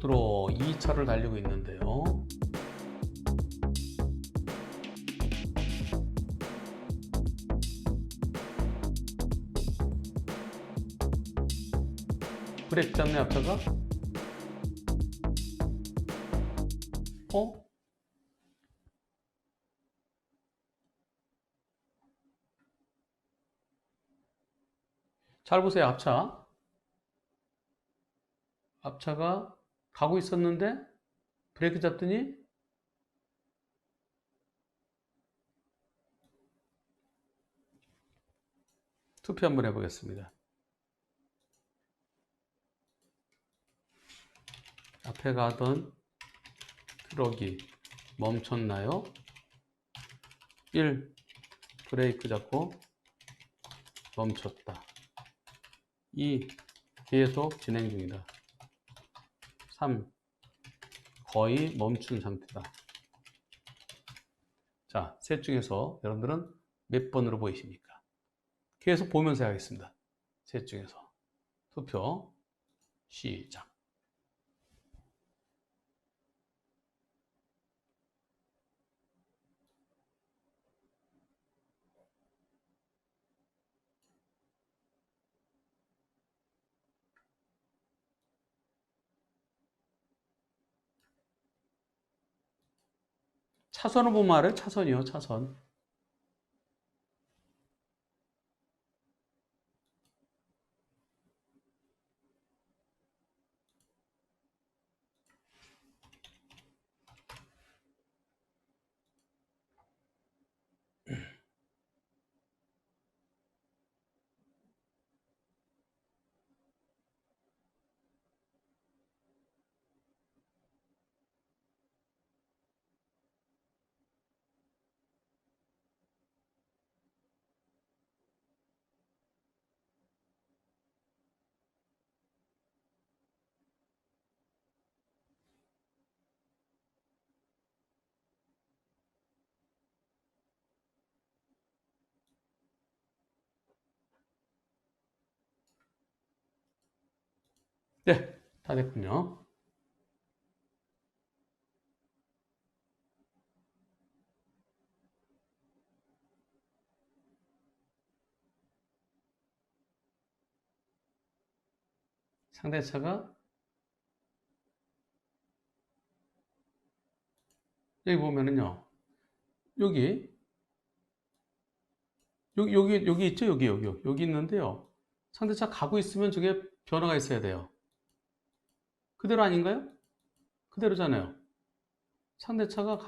고속도로 2차를 달리고 있는데요. 브레이크 잡네 앞차가? 어? 잘 보세요, 앞차. 앞차가 가고 있었는데 브레이크 잡더니 투표 한번 해보겠습니다. 앞에 가던 트럭이 멈췄나요? 1. 브레이크 잡고 멈췄다. 2. 계속 진행 중이다. 3. 거의 멈춘 상태다. 자, 셋 중에서 여러분들은 몇 번으로 보이십니까? 계속 보면서 하겠습니다. 셋 중에서. 투표 시작. 차선을 보면 알아요? 차선이요, 차선. 네, 다 됐군요. 상대차가 여기 보면은요, 여기 있죠? 여기 있는데요. 상대차 가고 있으면 저게 변화가 있어야 돼요. 그대로 아닌가요? 그대로잖아요. 상대차가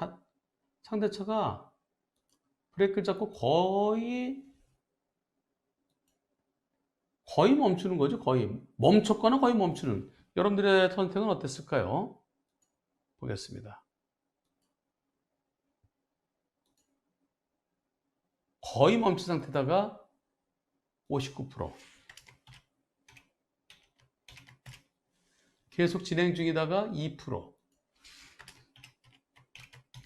브레이크를 잡고 거의 멈추는 거죠. 거의 멈췄거나 거의 멈추는. 여러분들의 선택은 어땠을까요? 보겠습니다. 거의 멈춘 상태다가 59%. 계속 진행 중이다가 2%.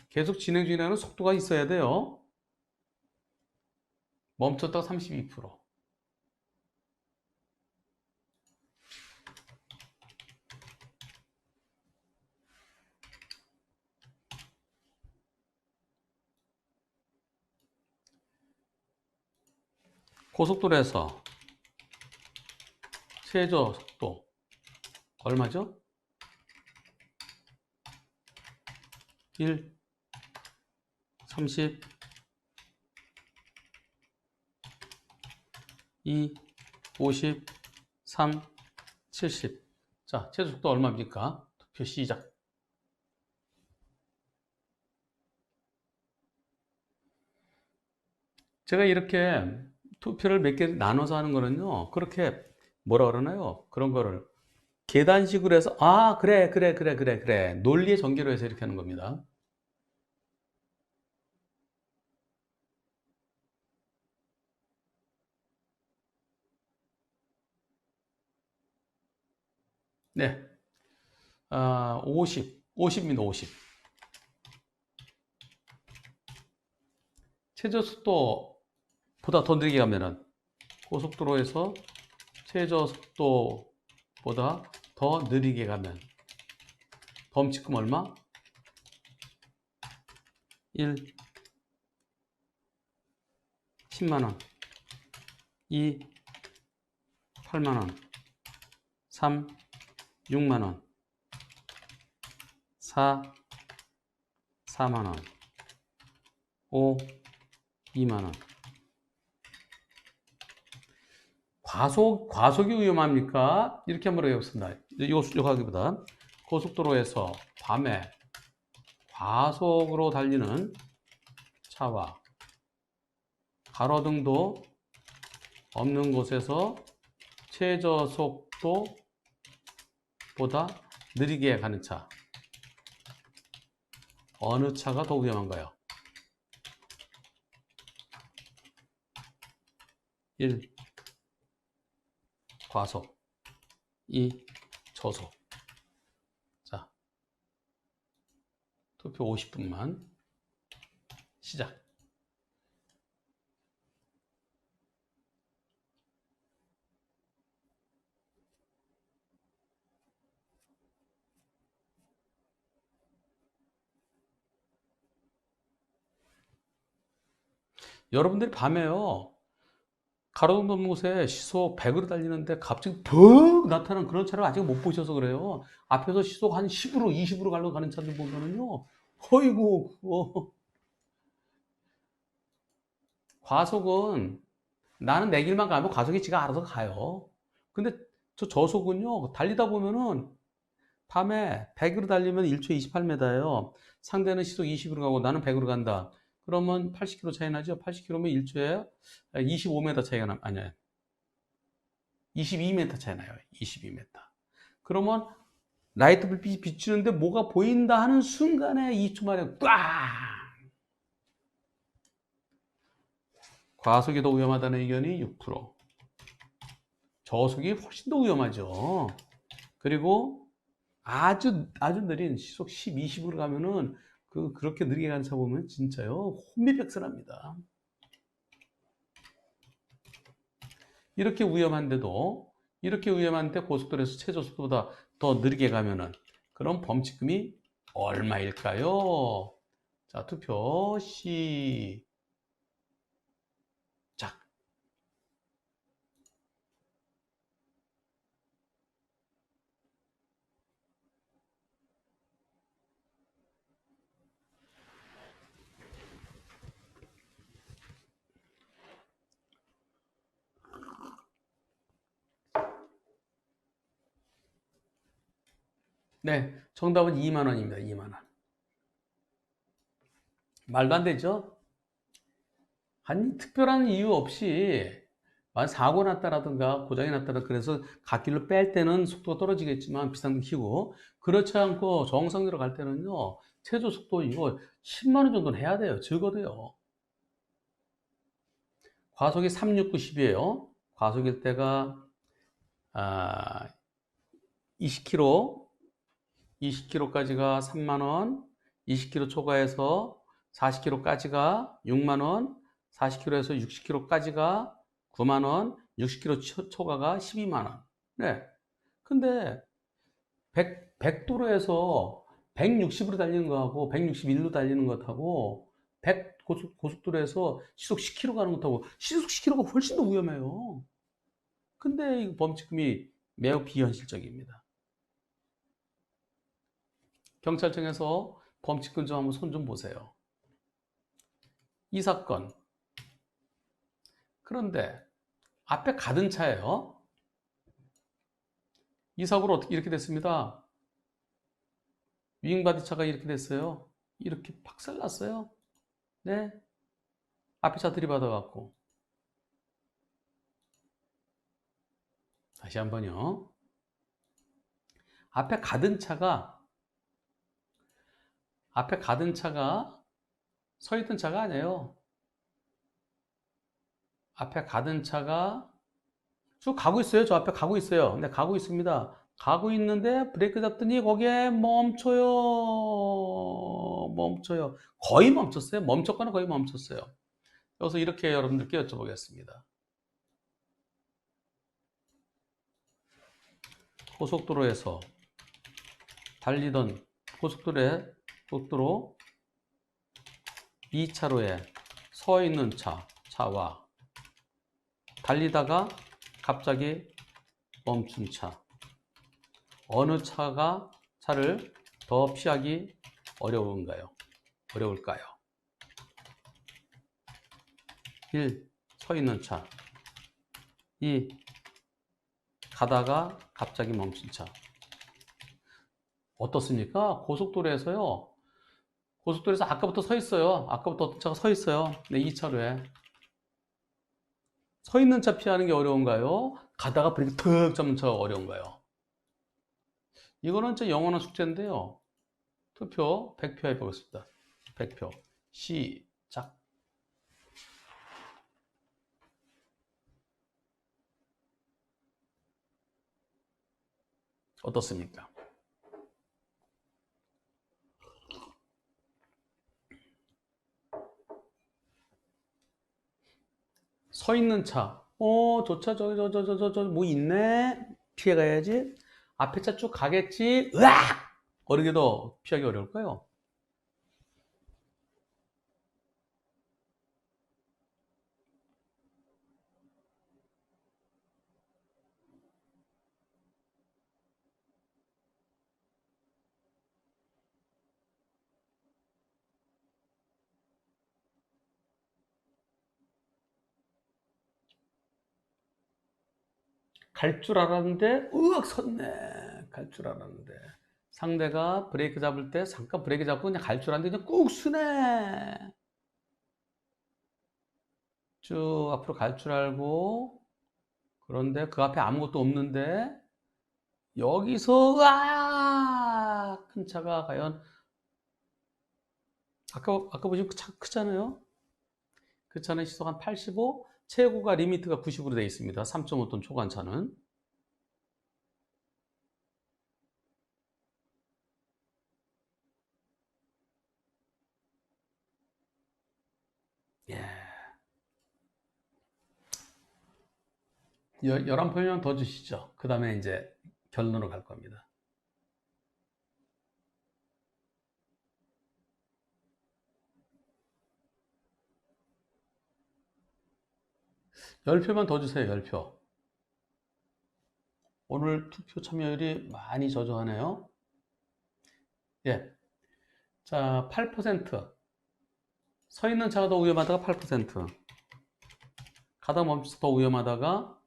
계속 진행 중이라는 속도가 있어야 돼요. 멈췄다가 32%. 고속도로에서 최저 속도 얼마죠? 1, 30, 2, 50, 3, 70. 자, 최저 속도 얼마입니까? 투표 시작. 제가 이렇게 투표를 몇 개 나눠서 하는 거는요, 그렇게 뭐라 그러나요? 그런 거를 계단식으로 해서, 아, 그래. 논리의 전개로 해서 이렇게 하는 겁니다. 네. 50입니다, 50. 최저 속도보다 더 느리게 가면은, 고속도로에서 최저 속도보다 더 느리게 가면, 범칙금 얼마? 1, 10만원. 2, 8만원. 3, 6만원. 4, 4만원. 5, 2만원. 과속이 위험합니까? 이렇게 한번 해보겠습니다. 이거 하기보다 고속도로에서 밤에 과속으로 달리는 차와 가로등도 없는 곳에서 최저 속도보다 느리게 가는 차, 어느 차가 더 위험한가요? 1. 과속. 2. 저속. 자, 투표 50분만 시작. 여러분들이 밤에요, 가로등 없는 곳에 시속 100으로 달리는데 갑자기 벅 나타나는 그런 차를 아직 못 보셔서 그래요. 앞에서 시속 한 10으로 20으로 가는 차들 보면은요, 어이구, 그거. 과속은 나는 내 길만 가면 과속이 지가 알아서 가요. 근데 저 저속은요, 달리다 보면은 밤에 100으로 달리면 1초에 28m예요. 상대는 시속 20으로 가고 나는 100으로 간다. 그러면 80km 차이 나죠? 80km면 1초에 25m 차이가 아니야. 22m 차이 나요. 22m. 그러면 라이트 불빛이 비추는데 뭐가 보인다 하는 순간에 2초 만에 꽉! 과속이 더 위험하다는 의견이 6%. 저속이 훨씬 더 위험하죠. 그리고 아주 느린 시속 10, 20으로 가면은 그렇게 느리게 가는 차 보면 진짜요, 혼미백산합니다. 이렇게 위험한데 고속도로에서 최저 속도보다 더 느리게 가면은 그럼 범칙금이 얼마일까요? 자, 투표 시작. 네, 정답은 2만 원입니다. 2만 원. 말도 안 되죠? 아니, 특별한 이유 없이 사고 났다라든가 고장이 났다라 그래서 갓길로 뺄 때는 속도가 떨어지겠지만 비상등 켜고, 그렇지 않고 정상대로 갈 때는요, 최저 속도 이거 10만 원 정도는 해야 돼요. 적어도요. 과속이 3, 6, 9, 10이에요. 과속일 때가 20km, 20km까지가 3만 원, 20km 초과해서 40km까지가 6만 원, 40km에서 60km까지가 9만 원, 60km 초과가 12만 원. 네. 근데 100도로에서 160으로 달리는 거하고 161로 달리는 것하고 100 고속도로에서 시속 10km 가는 것하고 시속 10km가 훨씬 더 위험해요. 근데 이 범칙금이 매우 비현실적입니다. 경찰청에서 범칙금 좀 한번 손 좀 보세요. 이 사건. 그런데 앞에 가던 차예요. 이 사고로 어떻게 이렇게 됐습니다. 윙바디 차가 이렇게 됐어요. 이렇게 박살났어요. 네. 앞에 차 들이받아갖고. 다시 한번요. 앞에 가던 차가 서 있던 차가 아니에요. 앞에 가던 차가 쭉 가고 있어요. 저 앞에 가고 있어요. 근데 가고 있습니다. 가고 있는데 브레이크 잡더니 거기에 멈춰요. 거의 멈췄어요. 멈췄거나 거의 멈췄어요. 그래서 이렇게 여러분들께 여쭤보겠습니다. 고속도로에서 달리던 고속도로 2차로에 서 있는 차와 달리다가 갑자기 멈춘 차. 어느 차를 더 피하기 어려울까요? 1. 서 있는 차. 2. 가다가 갑자기 멈춘 차. 어떻습니까? 고속도로에서 아까부터 서 있어요. 아까부터 어떤 차가 서 있어요. 네, 2차로에. 서 있는 차 피하는 게 어려운가요? 가다가 브레이크 턱 잡는 차가 어려운가요? 이거는 제 영어는 숙제인데요. 투표 100표 해보겠습니다. 100표. 시작. 어떻습니까? 서 있는 차. 저 차, 뭐 있네? 피해가야지. 앞에 차 쭉 가겠지. 으악! 어리게도 피하기 어려울까요? 갈 줄 알았는데, 으악, 섰네. 갈 줄 알았는데. 상대가 브레이크 잡을 때 잠깐 브레이크 잡고 그냥 갈 줄 알았는데 그냥 꾹 쓰네. 쭉 앞으로 갈 줄 알고, 그런데 그 앞에 아무것도 없는데, 여기서, 큰 차가 과연, 아까 보시면 그 차 크잖아요? 그 차는 시속 한 85, 최고가 리미트가 90으로 되어 있습니다. 3.5톤 초관차는. 예. 11표면 더 주시죠. 그 다음에 이제 결론으로 갈 겁니다. 열 표만 더 주세요. 10표. 오늘 투표 참여율이 많이 저조하네요. 예. 자, 8%. 서 있는 차가 더 위험하다가 8%. 가다 멈춰서 더 위험하다가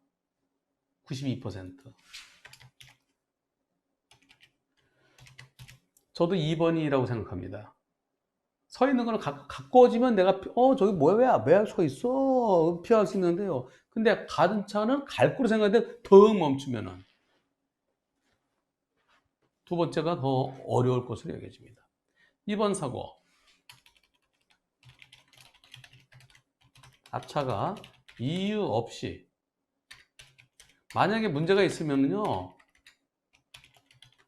92%. 저도 2번이라고 생각합니다. 서 있는 거는 가까워지면 내가, 저기 뭐야, 왜 서 있어? 피할 수 있는데요. 근데 가는 차는 갈 거로 생각하는데 더 멈추면은 두 번째가 더 어려울 것으로 여겨집니다. 2번 사고. 앞차가 이유 없이, 만약에 문제가 있으면요,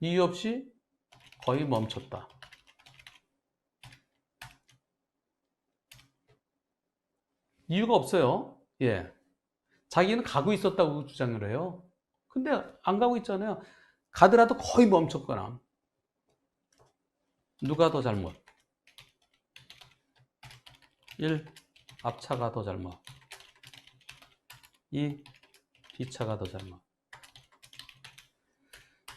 이유 없이 거의 멈췄다. 이유가 없어요. 예. 자기는 가고 있었다고 주장을 해요. 근데 안 가고 있잖아요. 가더라도 거의 멈췄거나. 누가 더 잘못? 1. 앞차가 더 잘못. 2. 뒤차가 더 잘못.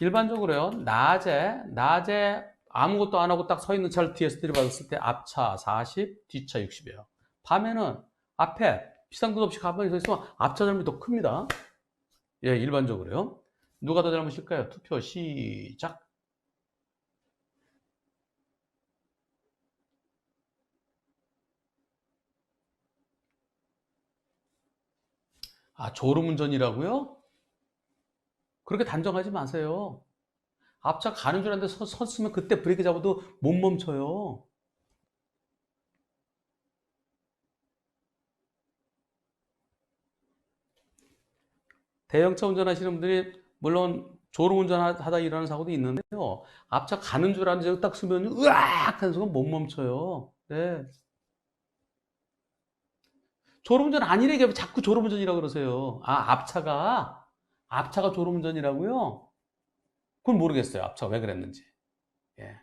일반적으로요, 낮에 아무것도 안 하고 딱 서 있는 차를 뒤에서 들이받았을 때 앞차 40, 뒤차 60이에요. 밤에는 앞에 비상등 없이 가만히 서 있으면 앞차 잘못이 더 큽니다. 예, 일반적으로요. 누가 더 잘못일까요? 투표 시작. 졸음운전이라고요? 그렇게 단정하지 마세요. 앞차 가는 줄 알았는데 섰으면 그때 브레이크 잡아도 못 멈춰요. 대형차 운전하시는 분들이 물론 졸음운전 하다 일어나는 사고도 있는데요. 앞차 가는 줄 알았는데 딱 쓰면 으악 하는 순간 못 멈춰요. 네. 졸음운전 아니래게 왜 자꾸 졸음운전이라고 그러세요? 앞차가 졸음운전이라고요? 그건 모르겠어요. 앞차가 왜 그랬는지. 예.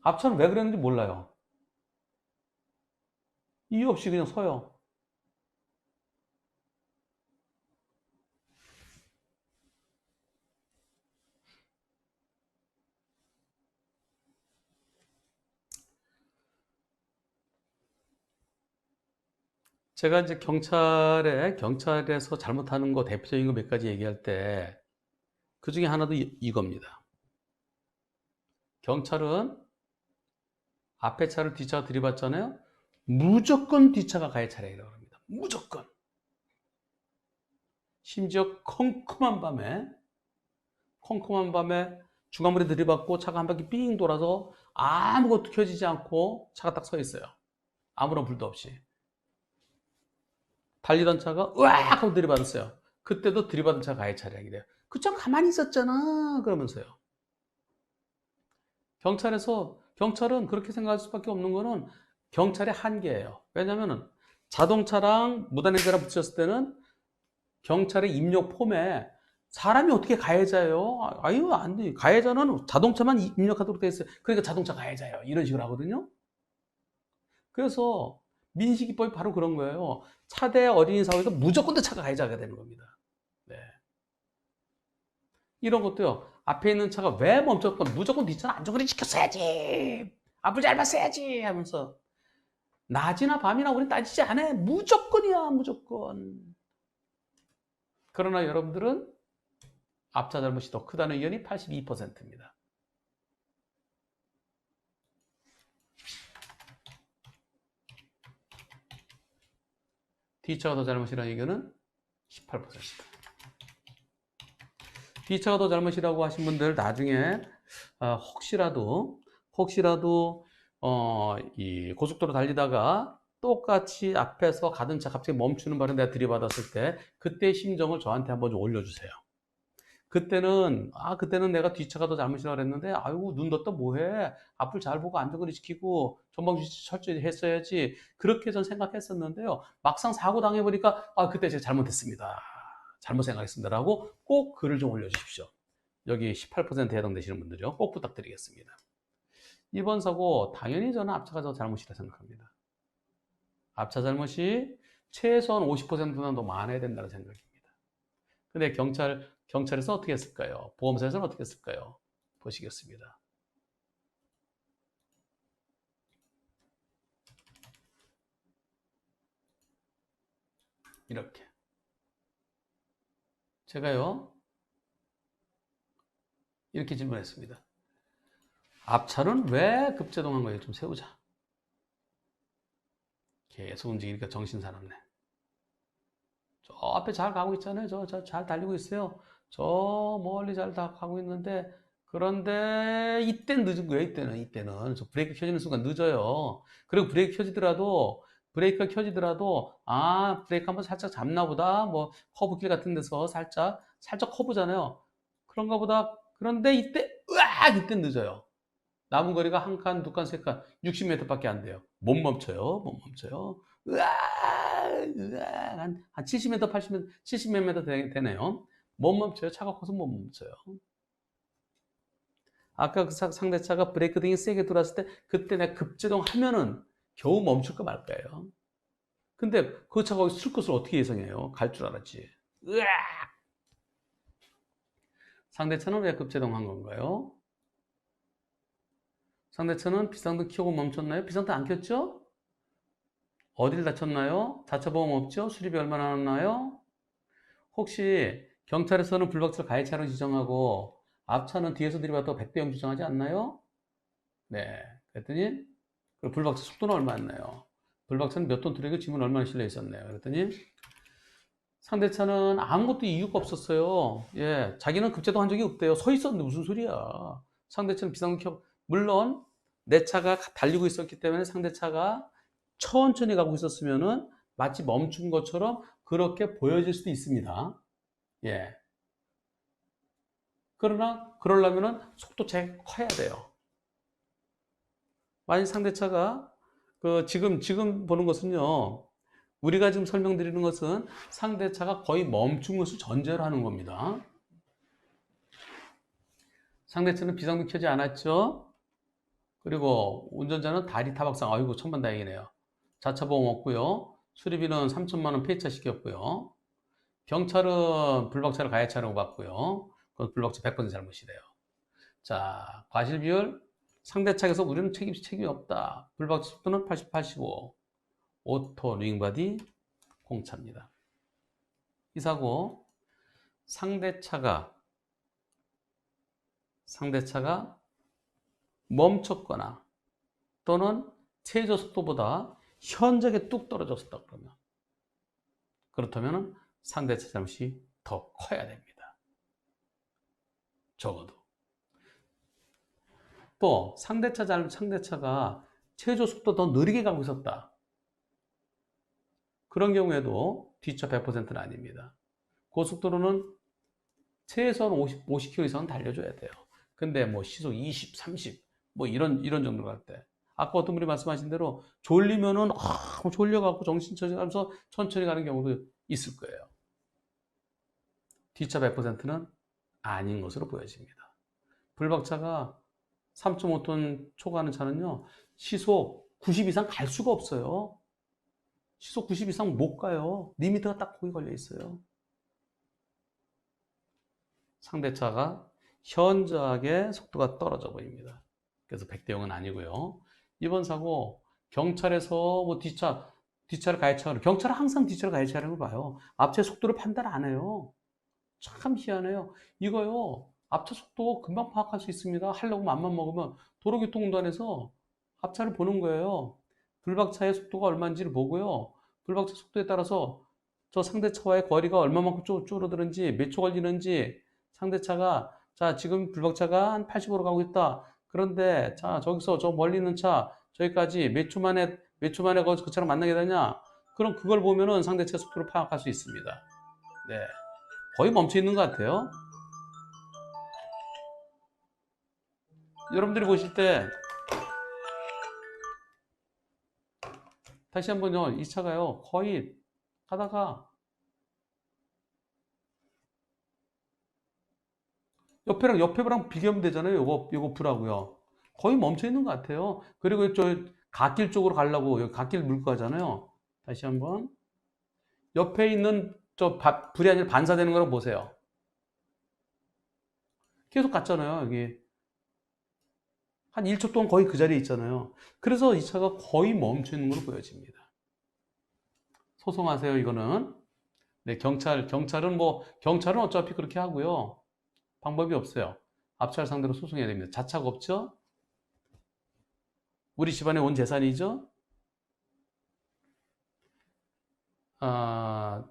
앞차는 왜 그랬는지 몰라요. 이유 없이 그냥 서요. 제가 이제 경찰에서 잘못하는 거 대표적인 거 몇 가지 얘기할 때 그 중에 하나도 이겁니다. 경찰은 앞에 차를 뒷차가 들이받잖아요. 무조건 뒷차가 가해 차량이라고 합니다. 무조건. 심지어 컴컴한 밤에 중간물에 들이받고 차가 한 바퀴 삥 돌아서 아무것도 켜지지 않고 차가 딱 서 있어요. 아무런 불도 없이. 달리던 차가 으악 하고 들이받았어요. 그때도 들이받은 차가 가해 차량이래요. 그 차 가만히 있었잖아 그러면서요. 경찰은 그렇게 생각할 수밖에 없는 거는 경찰의 한계예요. 왜냐면은 자동차랑 무단횡단에 붙였을 때는 경찰의 입력 폼에 사람이 어떻게 가해자예요? 아유, 안 돼. 가해자는 자동차만 입력하도록 돼 있어요. 그러니까 자동차 가해자예요. 이런 식으로 하거든요. 그래서 민식이법이 바로 그런 거예요. 차대 어린이 사고에서 무조건 다 차가 가해자가 되는 겁니다. 네. 이런 것도요. 앞에 있는 차가 왜 멈췄건 무조건 뒷차는 안전거리 지켰어야지. 앞을 잘 봤어야지 하면서 낮이나 밤이나 우린 따지지 않아. 무조건이야, 무조건. 그러나 여러분들은 앞차 잘못이 더 크다는 의견이 82%입니다. 뒤차가 더 잘못이라는 의견은 18%. 뒤차가 더 잘못이라고 하신 분들 나중에 혹시라도 이 고속도로 달리다가 똑같이 앞에서 가던 차 갑자기 멈추는 바람에 내가 들이받았을 때 그때 심정을 저한테 한번 좀 올려주세요. 그때는 내가 뒤차가 더 잘못이라고 그랬는데, 아이고, 눈 떴다 뭐해? 앞을 잘 보고 안전거리 지키고 전방 주시 철저히 했어야지. 그렇게 전 생각했었는데요. 막상 사고 당해보니까, 그때 제가 잘못했습니다. 잘못 생각했습니다라고 꼭 글을 좀 올려주십시오. 여기 18%에 해당되시는 분들이요. 꼭 부탁드리겠습니다. 이번 사고, 당연히 저는 앞차가 더 잘못이라 생각합니다. 앞차 잘못이 최소한 50%는 더 많아야 된다는 생각입니다. 근데 경찰에서 어떻게 했을까요? 보험사에서는 어떻게 했을까요? 보시겠습니다. 이렇게. 제가요, 이렇게 질문했습니다. 앞차는 왜 급제동한 거예요? 좀 세우자. 계속 움직이니까 정신 사납네. 저 앞에 잘 가고 있잖아요. 저 잘 달리고 있어요. 저 멀리 잘 다 가고 있는데, 그런데 이때 늦은 거예요. 이때는 저 브레이크 켜지는 순간 늦어요. 그리고 브레이크가 켜지더라도 브레이크 한번 살짝 잡나 보다. 뭐 커브길 같은 데서 살짝 커브잖아요. 그런가 보다. 그런데 이때 늦어요. 남은 거리가 한 칸, 두 칸, 세 칸, 60m밖에 안 돼요. 못 멈춰요. 못 멈춰요. 한 70m, 80m, 70몇 m 되네요. 못 멈춰요. 차가 커서 못 멈춰요. 아까 그 상대차가 브레이크 등이 세게 돌았을 때 그때 내가 급제동 하면은 겨우 멈출까 말까요? 근데 그 차가 거기 쓸 것을 어떻게 예상해요? 갈 줄 알았지. 으악! 상대차는 왜 급제동한 건가요? 상대차는 비상등 켜고 멈췄나요? 비상등 안 켰죠? 어딜 다쳤나요? 자차보험 없죠? 수리비 얼마나 나왔나요? 혹시 경찰에서는 불박차 가해차로 지정하고 앞차는 뒤에서 들이받다가 100대 0 지정하지 않나요? 네. 그랬더니 그 불박차 속도는 얼마였나요? 불박차는 몇 톤 트럭에 짐은 얼마나 실려 있었나요? 그랬더니 상대차는 아무것도 이유가 없었어요. 예, 자기는 급제동 한 적이 없대요. 서 있었는데 무슨 소리야. 상대차는 비상등 켜, 물론 내 차가 달리고 있었기 때문에 상대차가 천천히 가고 있었으면은 마치 멈춘 것처럼 그렇게 보여질 수도 있습니다. 예. 그러나 그러려면은 속도 제일 커야 돼요. 만약 상대차가 지금 보는 것은요. 우리가 지금 설명드리는 것은 상대차가 거의 멈춘 것을 전제로 하는 겁니다. 상대차는 비상등 켜지 않았죠? 그리고 운전자는 다리 타박상, 아이고, 천만다행이네요. 자차 보험 없고요. 수리비는 3천만 원 폐차 시켰고요. 경찰은 불박차를 가해차라고 봤고요. 그건 불박차 100% 잘못이래요. 자, 과실 비율 상대 차에서 우리는 책임이 없다. 불박차 속도는 80, 85. 오토 링바디 공차입니다. 이 사고 상대차가 멈췄거나 또는 최저 속도보다 현저하게 뚝 떨어졌다 그러면, 그렇다면 상대차 잘못이 더 커야 됩니다. 적어도. 또 상대차가 최저 속도 더 느리게 가고 있었다. 그런 경우에도 뒷차 100%는 아닙니다. 고속도로는 최소한 50km 이상은 달려줘야 돼요. 근데 뭐 시속 20, 30, 뭐 이런 정도 갈 때. 아까 어떤 분이 말씀하신 대로 졸리면은, 졸려갖고 정신 차리면서 천천히 가는 경우도 있을 거예요. 뒷차 100%는 아닌 것으로 보여집니다. 불박차가 3.5톤 초과하는 차는요, 시속 90 이상 갈 수가 없어요. 시속 90 이상 못 가요. 리미터가 딱 거기 걸려 있어요. 상대차가 현저하게 속도가 떨어져 보입니다. 그래서 100대 0은 아니고요. 이번 사고 경찰에서 뭐 뒷차를 가해차를, 경찰은 항상 뒷차를 가해차라는 걸 봐요. 앞차 속도를 판단 안 해요. 참 희한해요. 이거요, 앞차 속도 금방 파악할 수 있습니다. 하려고 맘만 먹으면 도로교통공단에서 앞차를 보는 거예요. 불박차의 속도가 얼마인지를 보고요. 불박차 속도에 따라서 저 상대차와의 거리가 얼마만큼 줄어드는지, 몇 초 걸리는지, 상대차가, 자, 지금 불박차가 한 80으로 가고 있다. 그런데, 자, 저기서 저 멀리 있는 차, 저기까지 몇 초 만에 그 차랑 만나게 되냐? 그럼 그걸 보면은 상대차 속도를 파악할 수 있습니다. 네. 거의 멈춰 있는 것 같아요. 여러분들이 보실 때, 다시 한번요, 이 차가요, 거의 가다가 옆에랑 비교하면 되잖아요. 요거 불하고요. 거의 멈춰 있는 것 같아요. 그리고 저 갓길 쪽으로 가려고 여기 갓길 물고 가잖아요. 다시 한번 옆에 있는 저 불이 아니라 반사되는 거라고 보세요. 계속 갔잖아요. 여기 한 1초 동안 거의 그 자리에 있잖아요. 그래서 이 차가 거의 멈춰 있는 걸로 보여집니다. 소송하세요. 이거는. 네, 경찰은 어차피 그렇게 하고요. 방법이 없어요. 앞차를 상대로 소송해야 됩니다. 자차가 없죠? 우리 집안에 온 재산이죠?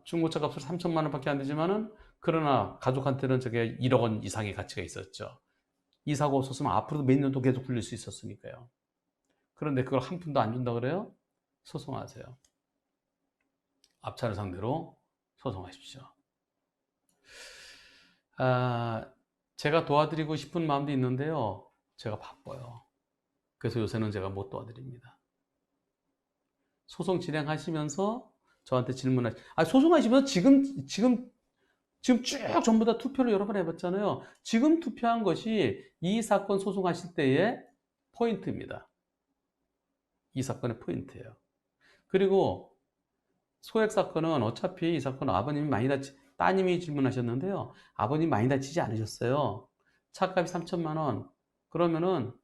중고차 값을 3천만 원밖에 안 되지만은, 그러나 가족한테는 저게 1억 원 이상의 가치가 있었죠. 이 사고 없었으면 앞으로도 몇 년도 계속 굴릴 수 있었으니까요. 그런데 그걸 한 푼도 안 준다 그래요? 소송하세요. 앞차를 상대로 소송하십시오. 제가 도와드리고 싶은 마음도 있는데요. 제가 바빠요. 그래서 요새는 제가 못 도와드립니다. 소송 진행하시면서 저한테 소송하시면서 지금 쭉 전부 다 투표를 여러 번 해봤잖아요. 지금 투표한 것이 이 사건 소송하실 때의 포인트입니다. 이 사건의 포인트예요. 그리고 소액 사건은 어차피 이 사건은 따님이 질문하셨는데요. 아버님 많이 다치지 않으셨어요. 차값이 3천만 원. 그러면은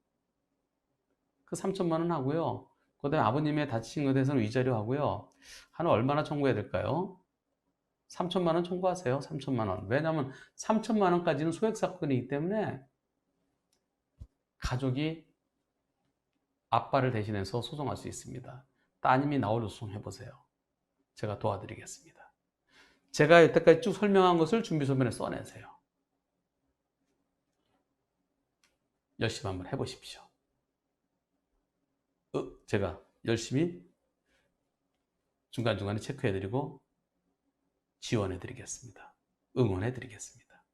그 3천만 원 하고요. 그 다음에 아버님의 다치신 것에 대해서는 위자료 하고요. 한 얼마나 청구해야 될까요? 3천만 원 청구하세요. 3천만 원. 왜냐하면 3천만 원까지는 소액 사건이기 때문에 가족이 아빠를 대신해서 소송할 수 있습니다. 따님이 나홀로 소송해보세요. 제가 도와드리겠습니다. 제가 여태까지 쭉 설명한 것을 준비서면에 써내세요. 열심히 한번 해보십시오. 제가 열심히 중간중간에 체크해드리고 지원해드리겠습니다. 응원해드리겠습니다.